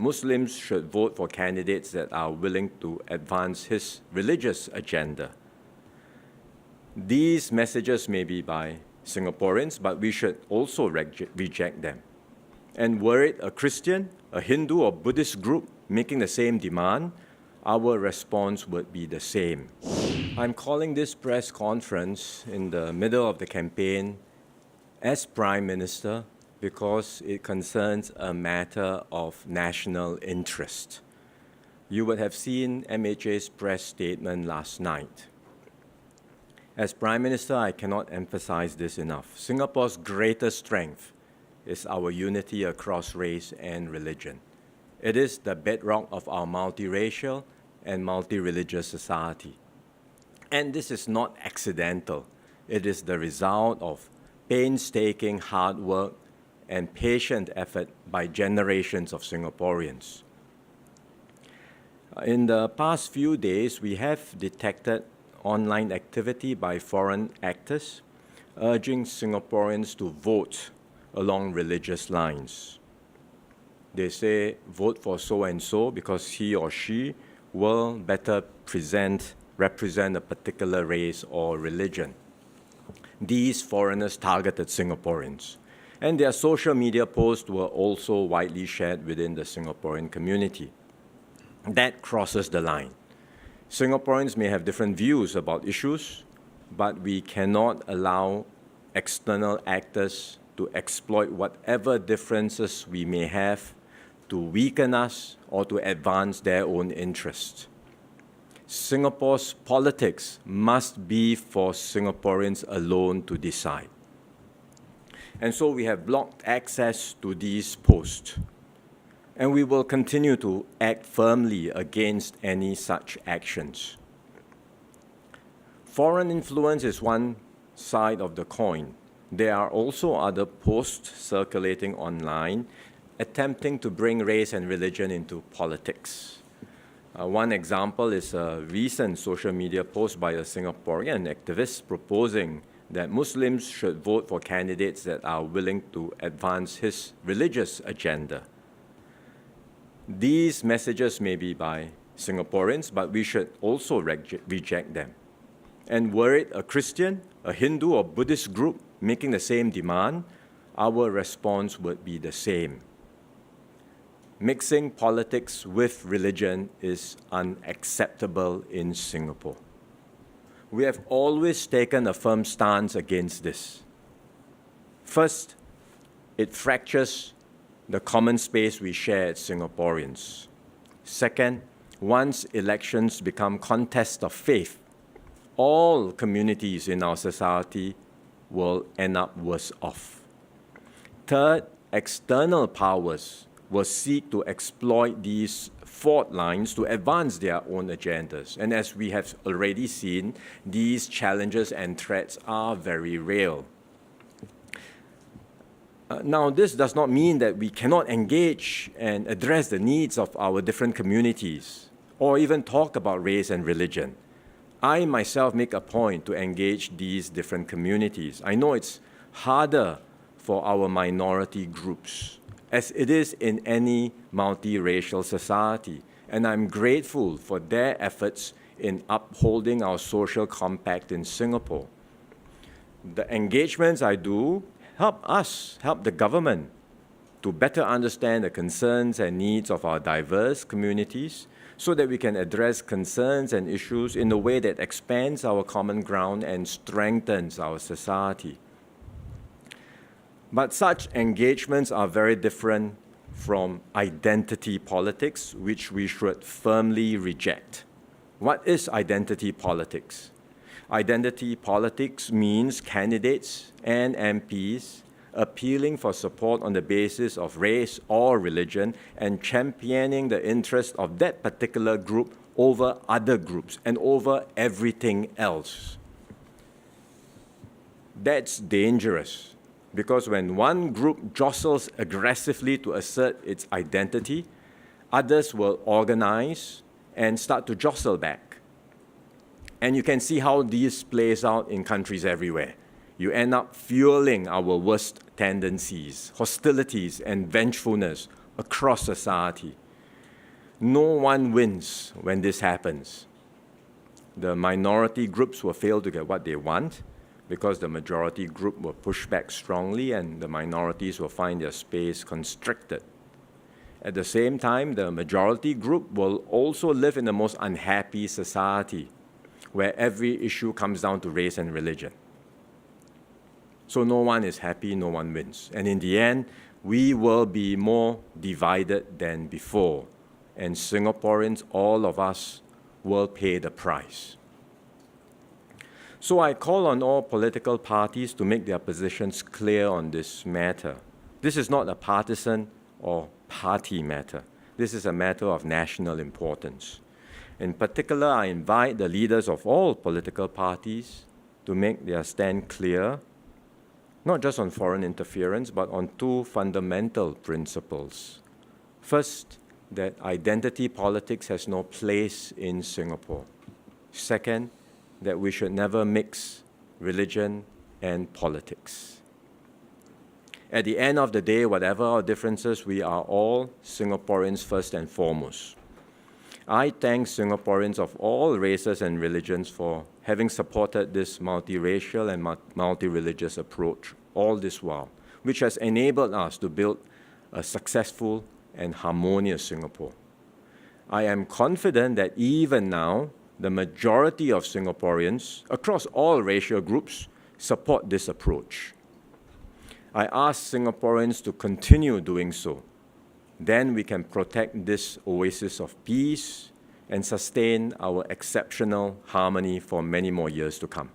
Muslims should vote for candidates that are willing to advance his religious agenda. These messages may be by Singaporeans, but we should also reject them. And were it a Christian, a Hindu or Buddhist group making the same demand, our response would be the same. I'm calling this press conference in the middle of the campaign as Prime Minister because it concerns a matter of national interest. You would have seen MHA's press statement last night. As Prime Minister, I cannot emphasize this enough. Singapore's greatest strength is our unity across race and religion. It is the bedrock of our multiracial and multi-religious society. And this is not accidental. It is the result of painstaking hard work and patient effort by generations of Singaporeans. In the past few days, we have detected online activity by foreign actors urging Singaporeans to vote along religious lines. They say, vote for so-and-so because he or she will better represent a particular race or religion. These foreigners targeted Singaporeans, and their social media posts were also widely shared within the Singaporean community. That crosses the line. Singaporeans may have different views about issues, but we cannot allow external actors to exploit whatever differences we may have to weaken us or to advance their own interests. Singapore's politics must be for Singaporeans alone to decide. And so we have blocked access to these posts. And we will continue to act firmly against any such actions. Foreign influence is one side of the coin. There are also other posts circulating online attempting to bring race and religion into politics. One example is a recent social media post by a Singaporean activist proposing that Muslims should vote for candidates that are willing to advance his religious agenda. These messages may be by Singaporeans, but we should also reject them. And were it a Christian, a Hindu or Buddhist group making the same demand, our response would be the same. Mixing politics with religion is unacceptable in Singapore. We have always taken a firm stance against this. First, it fractures the common space we share as Singaporeans. Second, once elections become contests of faith, all communities in our society will end up worse off. Third, external powers will seek to exploit these fault lines to advance their own agendas. And as we have already seen, these challenges and threats are very real. Now, this does not mean that we cannot engage and address the needs of our different communities or even talk about race and religion. I myself make a point to engage these different communities. I know it's harder for our minority groups, as it is in any multiracial society, and I'm grateful for their efforts in upholding our social compact in Singapore. The engagements I do help the government to better understand the concerns and needs of our diverse communities so that we can address concerns and issues in a way that expands our common ground and strengthens our society. But such engagements are very different from identity politics, which we should firmly reject. What is identity politics? Identity politics means candidates and MPs appealing for support on the basis of race or religion and championing the interests of that particular group over other groups and over everything else. That's dangerous because when one group jostles aggressively to assert its identity, others will organize and start to jostle back. And you can see how this plays out in countries everywhere. You end up fueling our worst tendencies, hostilities, and vengefulness across society. No one wins when this happens. The minority groups will fail to get what they want because the majority group will push back strongly and the minorities will find their space constricted. At the same time, the majority group will also live in the most unhappy society where every issue comes down to race and religion. So no one is happy, no one wins. And in the end, we will be more divided than before. And Singaporeans, all of us, will pay the price. So I call on all political parties to make their positions clear on this matter. This is not a partisan or party matter. This is a matter of national importance. In particular, I invite the leaders of all political parties to make their stand clear, not just on foreign interference, but on two fundamental principles. First, that identity politics has no place in Singapore. Second, that we should never mix religion and politics. At the end of the day, whatever our differences, we are all Singaporeans first and foremost. I thank Singaporeans of all races and religions for having supported this multiracial and multi-religious approach all this while, which has enabled us to build a successful and harmonious Singapore. I am confident that even now, the majority of Singaporeans across all racial groups support this approach. I ask Singaporeans to continue doing so. Then we can protect this oasis of peace and sustain our exceptional harmony for many more years to come.